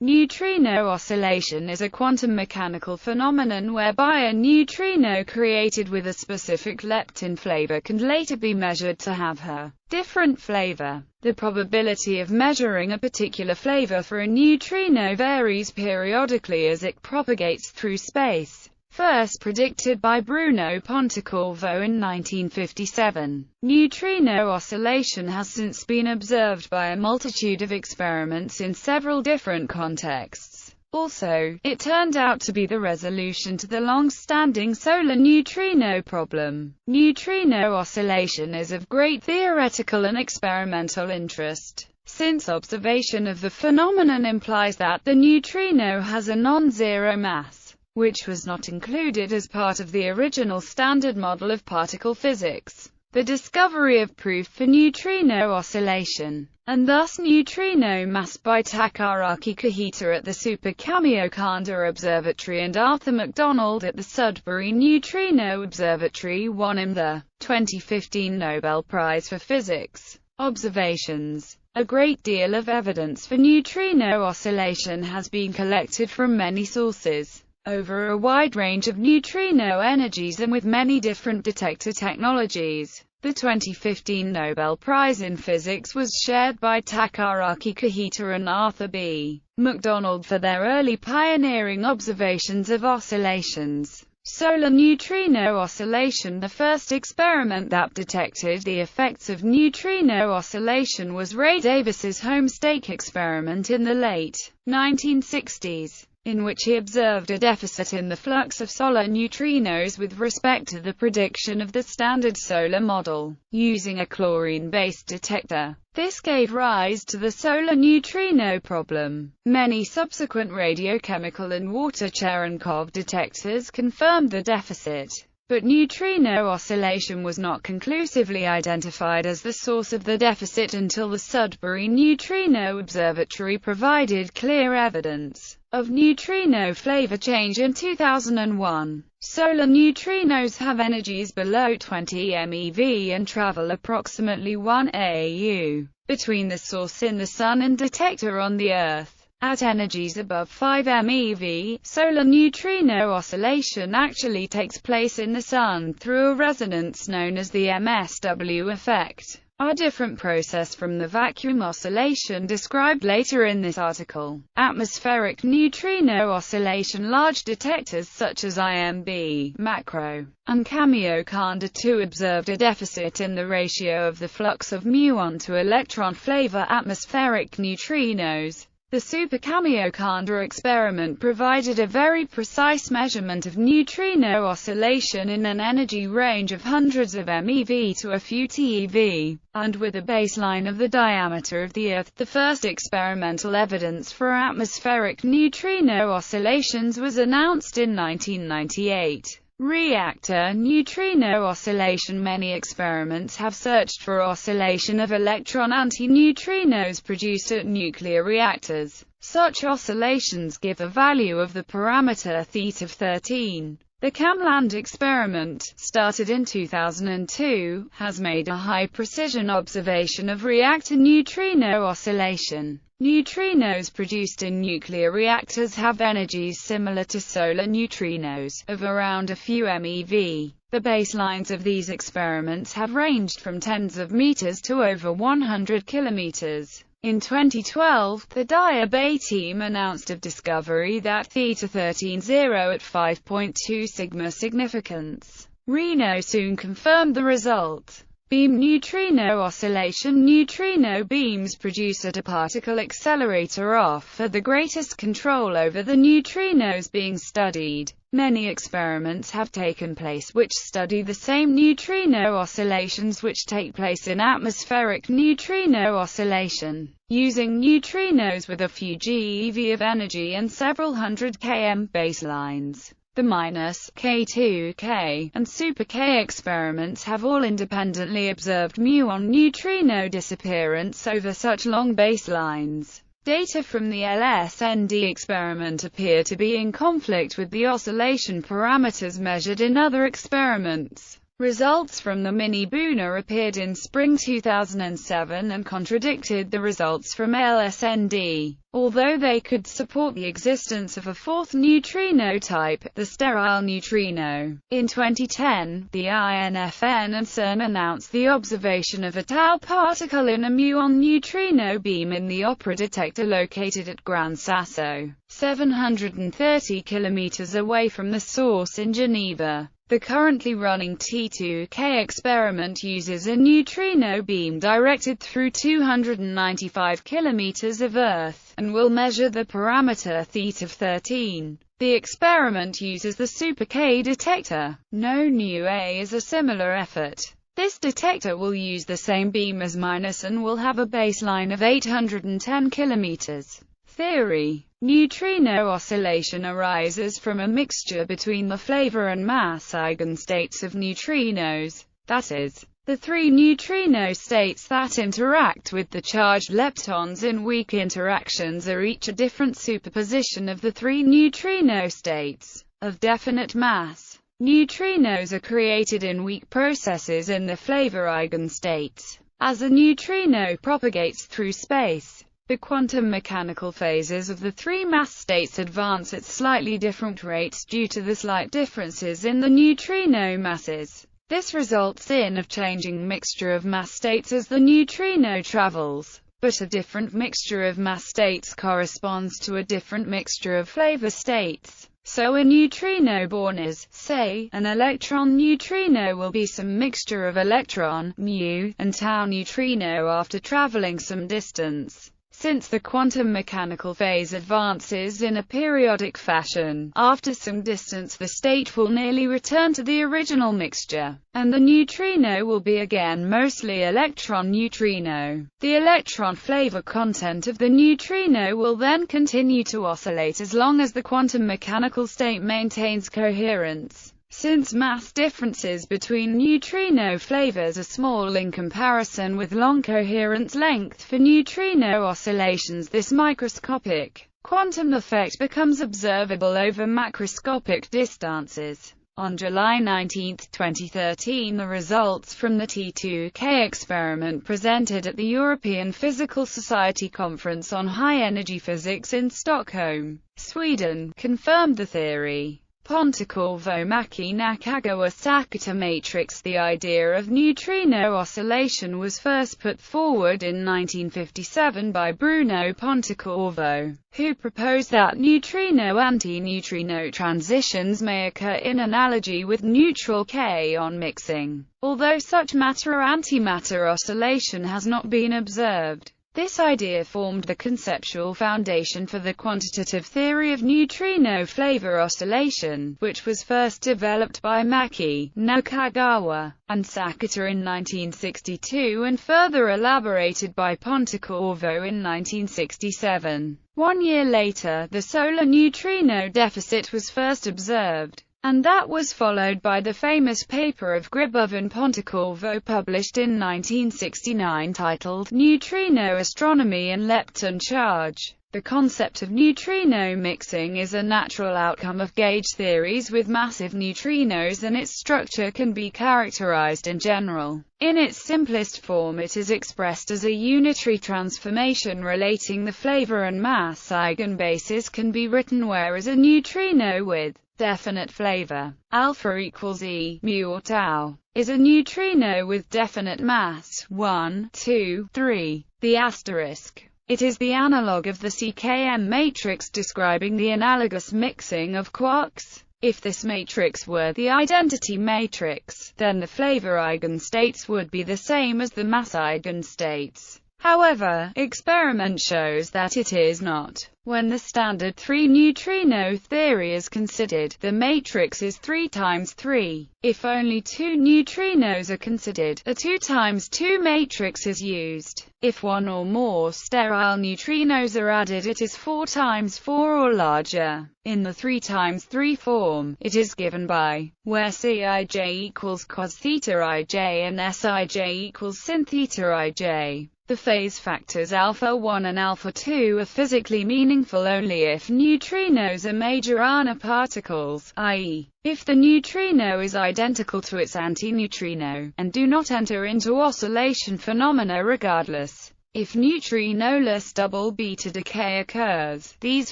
Neutrino oscillation is a quantum mechanical phenomenon whereby a neutrino created with a specific lepton flavor can later be measured to have a different flavor. The probability of measuring a particular flavor for a neutrino varies periodically as it propagates through space. First predicted by Bruno Pontecorvo in 1957, neutrino oscillation has since been observed by a multitude of experiments in several different contexts. Also, it turned out to be the resolution to the long-standing solar neutrino problem. Neutrino oscillation is of great theoretical and experimental interest, since observation of the phenomenon implies that the neutrino has a non-zero mass, which was not included as part of the original Standard Model of particle physics. The discovery of proof for neutrino oscillation, and thus neutrino mass by Takaaki Kahita at the Super Kamiokanda Observatory and Arthur MacDonald at the Sudbury Neutrino Observatory won him the 2015 Nobel Prize for Physics. Observations. A great deal of evidence for neutrino oscillation has been collected from many sources, over a wide range of neutrino energies and with many different detector technologies. The 2015 Nobel Prize in Physics was shared by Takaaki Kahita and Arthur B. MacDonald for their early pioneering observations of oscillations. Solar neutrino oscillation. The first experiment that detected the effects of neutrino oscillation was Ray Davis's home stake experiment in the late 1960s. In which he observed a deficit in the flux of solar neutrinos with respect to the prediction of the standard solar model, using a chlorine-based detector. This gave rise to the solar neutrino problem. Many subsequent radiochemical and water Cherenkov detectors confirmed the deficit, but neutrino oscillation was not conclusively identified as the source of the deficit until the Sudbury Neutrino Observatory provided clear evidence of neutrino flavor change in 2001. Solar neutrinos have energies below 20 MeV and travel approximately 1 AU between the source in the Sun and detector on the Earth. At energies above 5 MeV, solar neutrino oscillation actually takes place in the Sun through a resonance known as the MSW effect, a different process from the vacuum oscillation described later in this article. Atmospheric neutrino oscillation. Large detectors such as IMB, Macro, and Kamiokanda 2 observed a deficit in the ratio of the flux of muon to electron flavor atmospheric neutrinos. The Super Kamiokanda experiment provided a very precise measurement of neutrino oscillation in an energy range of hundreds of MeV to a few TeV, and with a baseline of the diameter of the Earth. The first experimental evidence for atmospheric neutrino oscillations was announced in 1998. Reactor neutrino oscillation. Many experiments have searched for oscillation of electron antineutrinos produced at nuclear reactors. Such oscillations give a value of the parameter θ of 13. The Camland experiment, started in 2002, has made a high-precision observation of reactor neutrino oscillation. Neutrinos produced in nuclear reactors have energies similar to solar neutrinos, of around a few MeV. The baselines of these experiments have ranged from tens of meters to over 100 kilometers. In 2012, the Daya team announced a discovery that θ13 0 at 5.2 sigma significance. Reno soon confirmed the result. Beam neutrino oscillation. Neutrino beams produced at a particle accelerator offer the greatest control over the neutrinos being studied. Many experiments have taken place which study the same neutrino oscillations which take place in atmospheric neutrino oscillation, using neutrinos with a few GeV of energy and several hundred km baselines. The -K2K and Super K experiments have all independently observed muon neutrino disappearance over such long baselines. Data from the LSND experiment appear to be in conflict with the oscillation parameters measured in other experiments. Results from the mini-Buna appeared in spring 2007 and contradicted the results from LSND, although they could support the existence of a fourth neutrino type, the sterile neutrino. In 2010, the INFN and CERN announced the observation of a tau particle in a muon neutrino beam in the Opera detector located at Gran Sasso, 730 km away from the source in Geneva. The currently running T2K experiment uses a neutrino beam directed through 295 km of Earth, and will measure the parameter θ of 13. The experiment uses the Super K detector. No nu A is a similar effort. This detector will use the same beam as minus and will have a baseline of 810 km. Theory: neutrino oscillation arises from a mixture between the flavor and mass eigenstates of neutrinos, that is, the three neutrino states that interact with the charged leptons in weak interactions are each a different superposition of the three neutrino states, of definite mass. Neutrinos are created in weak processes in the flavor eigenstates. As a neutrino propagates through space, the quantum mechanical phases of the three mass states advance at slightly different rates due to the slight differences in the neutrino masses. This results in a changing mixture of mass states as the neutrino travels, but a different mixture of mass states corresponds to a different mixture of flavor states. So a neutrino born as, say, an electron neutrino will be some mixture of electron, mu, and tau neutrino after traveling some distance. Since the quantum mechanical phase advances in a periodic fashion, after some distance the state will nearly return to the original mixture, and the neutrino will be again mostly electron neutrino. The electron flavor content of the neutrino will then continue to oscillate as long as the quantum mechanical state maintains coherence. Since mass differences between neutrino flavors are small in comparison with long coherence length for neutrino oscillations, this microscopic quantum effect becomes observable over macroscopic distances. On July 19, 2013, the results from the T2K experiment presented at the European Physical Society Conference on High-Energy Physics in Stockholm, Sweden, confirmed the theory. Pontecorvo, Maki, Nakagawa, Sakata matrix. The idea of neutrino oscillation was first put forward in 1957 by Bruno Pontecorvo, who proposed that neutrino-antineutrino transitions may occur in analogy with neutral K-on mixing, although such matter-antimatter oscillation has not been observed. This idea formed the conceptual foundation for the quantitative theory of neutrino flavor oscillation, which was first developed by Maki, Nakagawa, and Sakata in 1962 and further elaborated by Pontecorvo in 1967. 1 year later, the solar neutrino deficit was first observed, and that was followed by the famous paper of Gribov and Pontecorvo published in 1969 titled Neutrino Astronomy and Lepton Charge. The concept of neutrino mixing is a natural outcome of gauge theories with massive neutrinos, and its structure can be characterized in general. In its simplest form it is expressed as a unitary transformation relating the flavor and mass eigenbases can be written where as a neutrino with definite flavor, alpha equals E, mu or tau, is a neutrino with definite mass, 1, 2, 3. The asterisk. It is the analog of the CKM matrix describing the analogous mixing of quarks. If this matrix were the identity matrix, then the flavor eigenstates would be the same as the mass eigenstates. However, experiment shows that it is not. When the standard 3 neutrino theory is considered, the matrix is 3 times 3. If only 2 neutrinos are considered, a 2 times 2 matrix is used. If one or more sterile neutrinos are added, it is 4 times 4 or larger. In the 3 times 3 form, it is given by, where Cij equals cos theta ij and Sij equals sin theta ij. The phase factors alpha 1 and alpha 2 are physically meaningful only if neutrinos are major nanoparticles, i.e., if the neutrino is identical to its antineutrino, and do not enter into oscillation phenomena regardless. If neutrinoless double beta decay occurs, these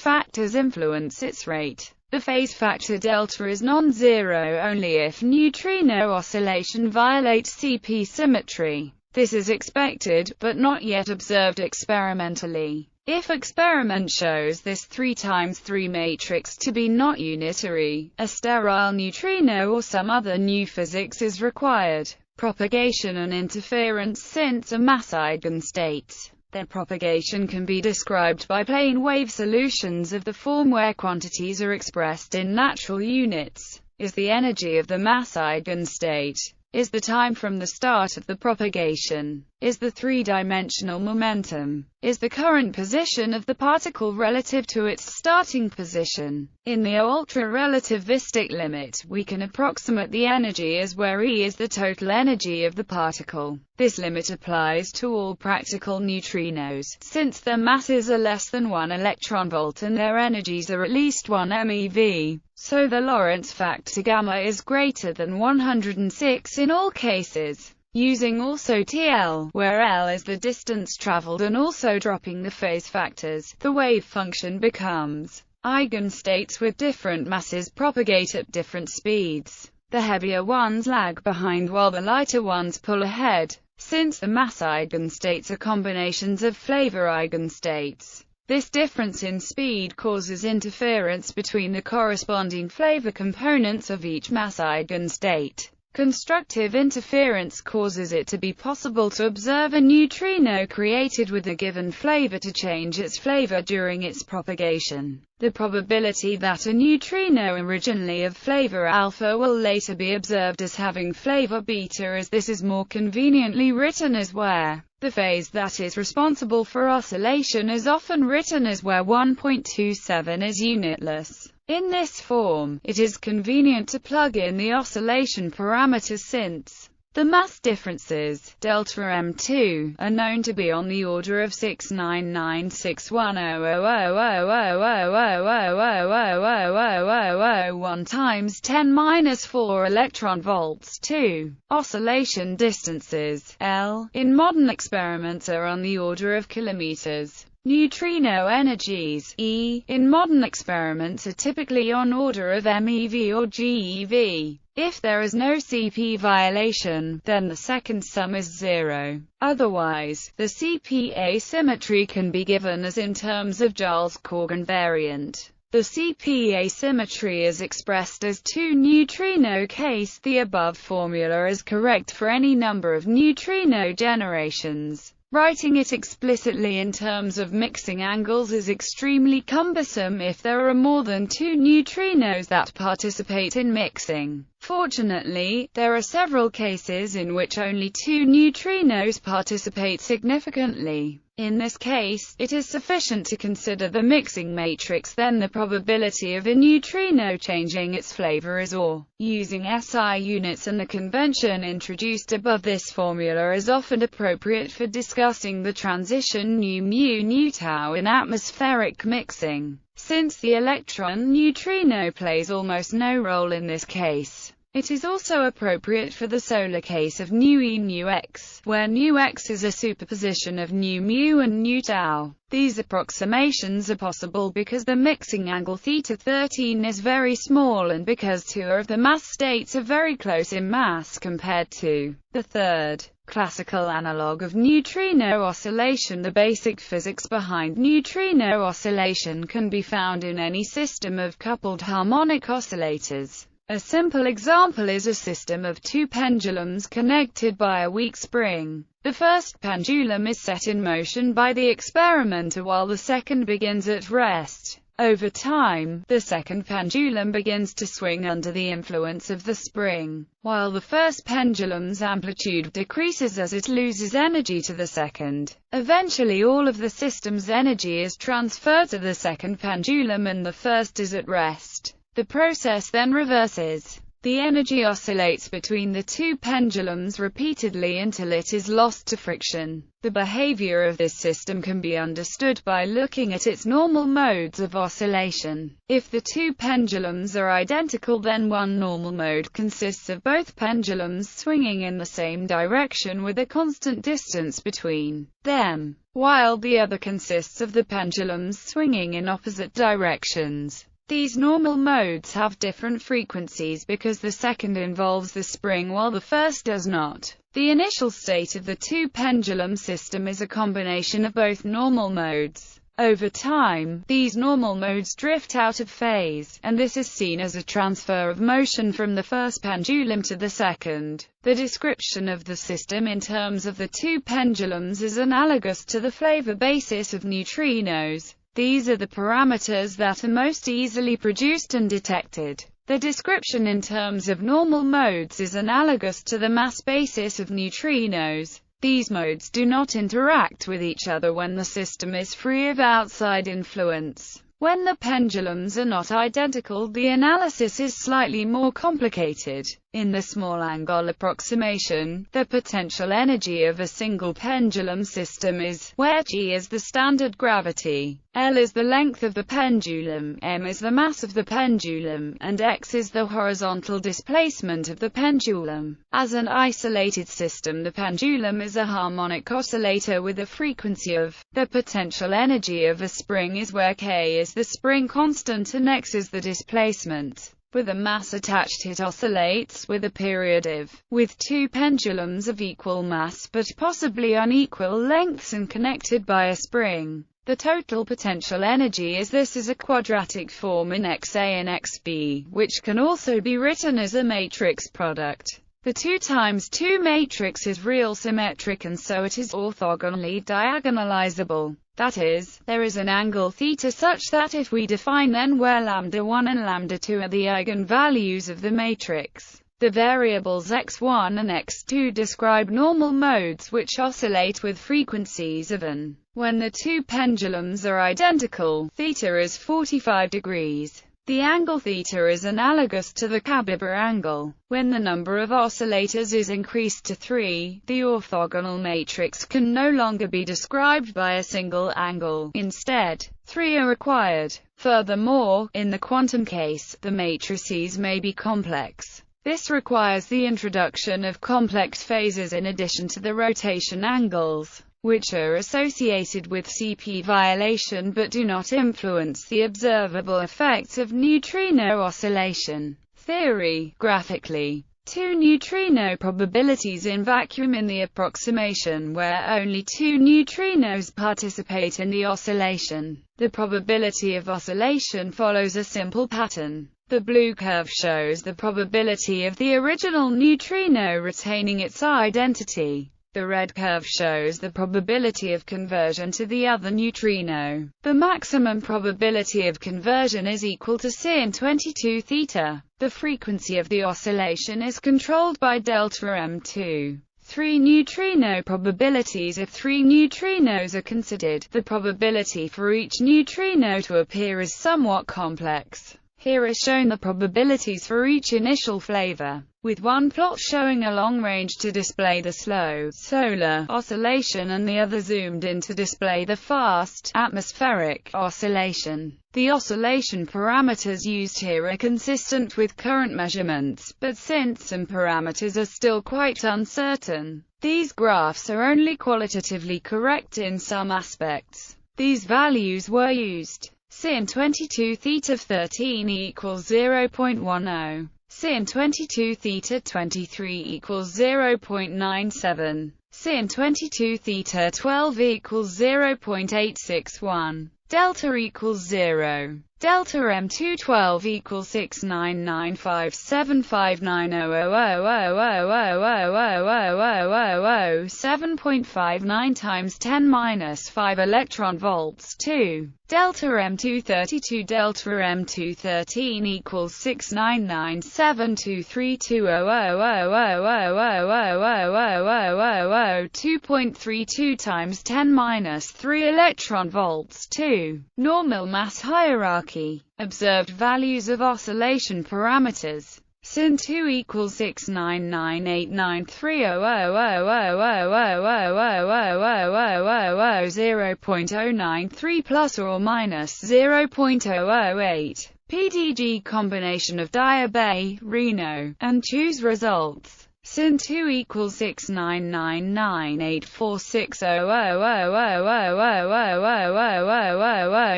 factors influence its rate. The phase factor delta is non-zero only if neutrino oscillation violates CP symmetry. This is expected, but not yet observed experimentally. If experiment shows this 3×3 matrix to be not unitary, a sterile neutrino or some other new physics is required. Propagation and interference. Since a mass eigenstates, their propagation can be described by plane wave solutions of the form where quantities are expressed in natural units. Is the energy of the mass eigenstate? Is the time from the start of the propagation? Is the three-dimensional momentum? Is the current position of the particle relative to its starting position? In the ultra-relativistic limit, we can approximate the energy as where E is the total energy of the particle. This limit applies to all practical neutrinos, since their masses are less than 1 electron volt and their energies are at least 1 MeV. So the Lorentz factor gamma is greater than 106 in all cases. Using also TL, where L is the distance traveled and also dropping the phase factors, the wave function becomes eigenstates with different masses propagate at different speeds. The heavier ones lag behind while the lighter ones pull ahead. Since the mass eigenstates are combinations of flavor eigenstates, this difference in speed causes interference between the corresponding flavor components of each mass eigenstate. Constructive interference causes it to be possible to observe a neutrino created with a given flavor to change its flavor during its propagation. The probability that a neutrino originally of flavor alpha will later be observed as having flavor beta as this is more conveniently written as where. The phase that is responsible for oscillation is often written as where 1.27 is unitless. In this form, it is convenient to plug in the oscillation parameters since the mass differences, delta M2, are known to be on the order of 699610000000000000001 times 10⁻⁴ electron volts. 2. Oscillation distances, L, in modern experiments are on the order of kilometers. Neutrino energies, E, in modern experiments are typically on order of MeV or GeV. If there is no CP violation, then the second sum is zero. Otherwise, the CP asymmetry can be given as in terms of Giles-Corgan invariant. The CP asymmetry is expressed as 2 neutrino case. The above formula is correct for any number of neutrino generations. Writing it explicitly in terms of mixing angles is extremely cumbersome if there are more than 2 neutrinos that participate in mixing. Fortunately, there are several cases in which only 2 neutrinos participate significantly. In this case, it is sufficient to consider the mixing matrix, then the probability of a neutrino changing its flavor is or. Using SI units and the convention introduced above, this formula is often appropriate for discussing the transition nu nu tau in atmospheric mixing. Since the electron neutrino plays almost no role in this case, it is also appropriate for the solar case of nu nu x, where nu x is a superposition of nu mu and nu tau. These approximations are possible because the mixing angle θ13 is very small and because 2 of the mass states are very close in mass compared to the third. Classical analog of neutrino oscillation. The basic physics behind neutrino oscillation can be found in any system of coupled harmonic oscillators. A simple example is a system of 2 pendulums connected by a weak spring. The first pendulum is set in motion by the experimenter while the second begins at rest. Over time, the second pendulum begins to swing under the influence of the spring, while the first pendulum's amplitude decreases as it loses energy to the second. Eventually all of the system's energy is transferred to the second pendulum and the first is at rest. The process then reverses. The energy oscillates between the two pendulums repeatedly until it is lost to friction. The behavior of this system can be understood by looking at its normal modes of oscillation. If the two pendulums are identical, then one normal mode consists of both pendulums swinging in the same direction with a constant distance between them, while the other consists of the pendulums swinging in opposite directions. These normal modes have different frequencies because the second involves the spring while the first does not. The initial state of the two pendulum system is a combination of both normal modes. Over time, these normal modes drift out of phase, and this is seen as a transfer of motion from the first pendulum to the second. The description of the system in terms of the two pendulums is analogous to the flavor basis of neutrinos. These are the parameters that are most easily produced and detected. The description in terms of normal modes is analogous to the mass basis of neutrinos. These modes do not interact with each other when the system is free of outside influence. When the pendulums are not identical, the analysis is slightly more complicated. In the small-angle approximation, the potential energy of a single pendulum system is, where g is the standard gravity, L is the length of the pendulum, m is the mass of the pendulum, and x is the horizontal displacement of the pendulum. As an isolated system, the pendulum is a harmonic oscillator with a frequency of. The potential energy of a spring is where k is the spring constant and x is the displacement. With a mass attached, it oscillates with a period of. With two pendulums of equal mass but possibly unequal lengths and connected by a spring, the total potential energy is. This is a quadratic form in XA and XB, which can also be written as a matrix product. The 2 times 2 matrix is real symmetric and so it is orthogonally diagonalizable. That is, there is an angle θ such that if we define then where λ1 and λ2 are the eigenvalues of the matrix, the variables x1 and x2 describe normal modes which oscillate with frequencies of n. When the two pendulums are identical, θ is 45 degrees. The angle θ is analogous to the Kabibber angle. When the number of oscillators is increased to 3, the orthogonal matrix can no longer be described by a single angle. Instead, 3 are required. Furthermore, in the quantum case, the matrices may be complex. This requires the introduction of complex phases in addition to the rotation angles, which are associated with CP violation but do not influence the observable effects of neutrino oscillation. Theory. Graphically, 2 neutrino probabilities in vacuum in the approximation where only 2 neutrinos participate in the oscillation. The probability of oscillation follows a simple pattern. The blue curve shows the probability of the original neutrino retaining its identity. The red curve shows the probability of conversion to the other neutrino. The maximum probability of conversion is equal to sin 22 θ. The frequency of the oscillation is controlled by delta m2. 3 neutrino probabilities. If 3 neutrinos are considered, the probability for each neutrino to appear is somewhat complex. Here is shown the probabilities for each initial flavor, with one plot showing a long range to display the slow, solar, oscillation and the other zoomed in to display the fast, atmospheric, oscillation. The oscillation parameters used here are consistent with current measurements, but since some parameters are still quite uncertain, these graphs are only qualitatively correct in some aspects. These values were used. Sin 22 θ of 13 equals 0.10. Sin 22 θ 23 equals 0.97. Sin 22 θ 12 equals 0.861. Delta equals 0. Delta M2 12 equals 6995759000000000000 7.59 times 10 minus 5 electron volts 2. Delta M2 32 Delta M2 13 equals 699723200000000000000 2.32 times 10 minus 3 electron volts 2. Normal mass hierarchy. Observed values of oscillation parameters. Sin 2 equals 6998930000000000000000000000000000000000000000000000000000000000000000000000000000000000000000000000000 plus or minus 0.008. PDG combination of diabe, Reno, and choose results. Sin 2 equals 69994600000000000000000000000000000000000000000000000000000000000000000000000000000000000000000000000000000000000000000000000000000000000000000000000000000000000000000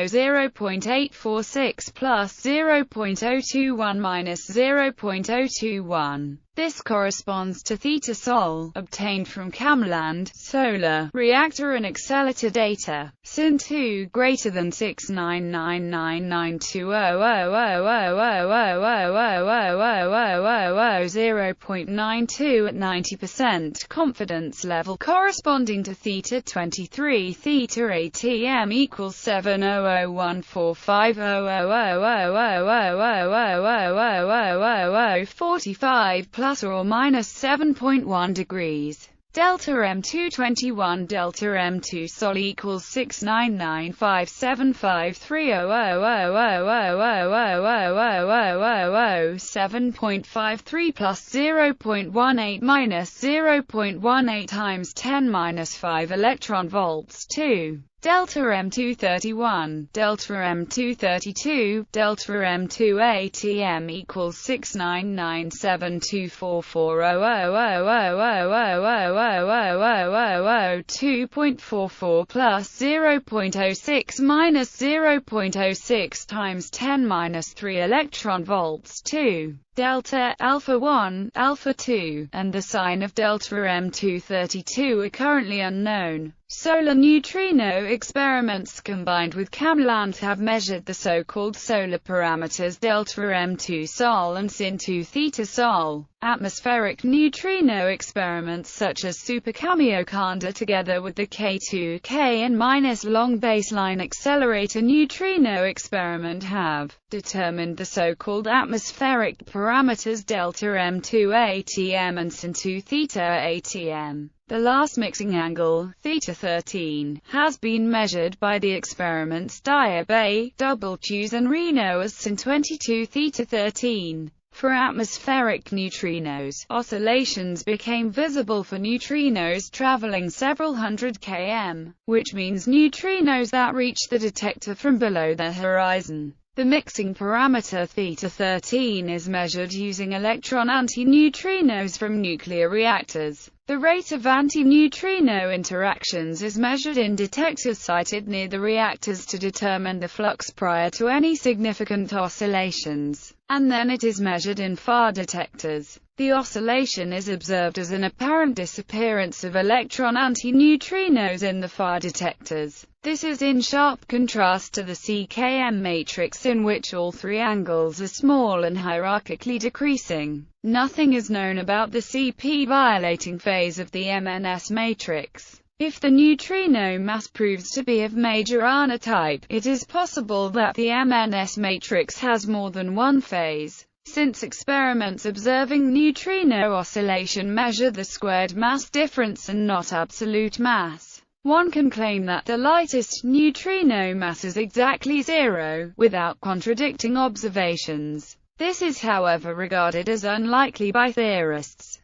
0.846 plus 0.021. This corresponds to theta sol, obtained from CAMLAND, solar, reactor and accelerator data. Sin 2 greater than 6999920000000000000000000000000000000000000000000000000000000000000000000000000000000000000000000000000000000000000000000000000000000000000000000000000000000000000000000000000000000000000000000000000000000000000000000000000000000000000000000000000000000000000000000000000000000000000000000000000000000000000000000000000000000000000theta ATM equals 70145 plus or minus 7.1 degrees. Delta M221 Delta M2 Sol equals 69957530000000000000000000000000000000000000000000000000000000000000000000000000000000000000000000000000000000000000000000000000000000000000000000000000000000000000000000000000000000000000000000000000000000000000000th 0.18 times 10 minus 5 electron volts 2. Delta M231, Delta M232, Delta M2 ATM equals 699724400000000000000000000000000000000000000000000000000000000000000000000000000000000000000000000000000000000000000000000000000000000000000000000000000000000000000000000000000000000000000000000000000000000000000000000000000000000000000000000000000000000000000000000 6 times 10 minus 3 electron volts 2. Delta, Alpha 1, Alpha 2, and the sign of Delta M232 are currently unknown. Solar neutrino experiments combined with CAMLAND have measured the so-called solar parameters delta M2 Sol and sin 2 theta Sol. Atmospheric neutrino experiments such as Super-Kamiokande together with the K2 and minus long baseline accelerator neutrino experiment have determined the so-called atmospheric parameters delta M2 ATM and sin 2 theta ATM. The last mixing angle, theta 13, has been measured by the experiments diabe, double-choose and Reno as sin 22 theta 13. For atmospheric neutrinos, oscillations became visible for neutrinos traveling several hundred km, which means neutrinos that reach the detector from below the horizon. The mixing parameter theta 13 is measured using electron antineutrinos from nuclear reactors. The rate of anti-neutrino interactions is measured in detectors sited near the reactors to determine the flux prior to any significant oscillations, and then it is measured in far detectors. The oscillation is observed as an apparent disappearance of electron antineutrinos in the far detectors. This is in sharp contrast to the CKM matrix in which all three angles are small and hierarchically decreasing. Nothing is known about the CP-violating phase of the MNS matrix. If the neutrino mass proves to be of Majorana type, it is possible that the MNS matrix has more than one phase. Since experiments observing neutrino oscillation measure the squared mass difference and not absolute mass, one can claim that the lightest neutrino mass is exactly zero, without contradicting observations. This is however regarded as unlikely by theorists.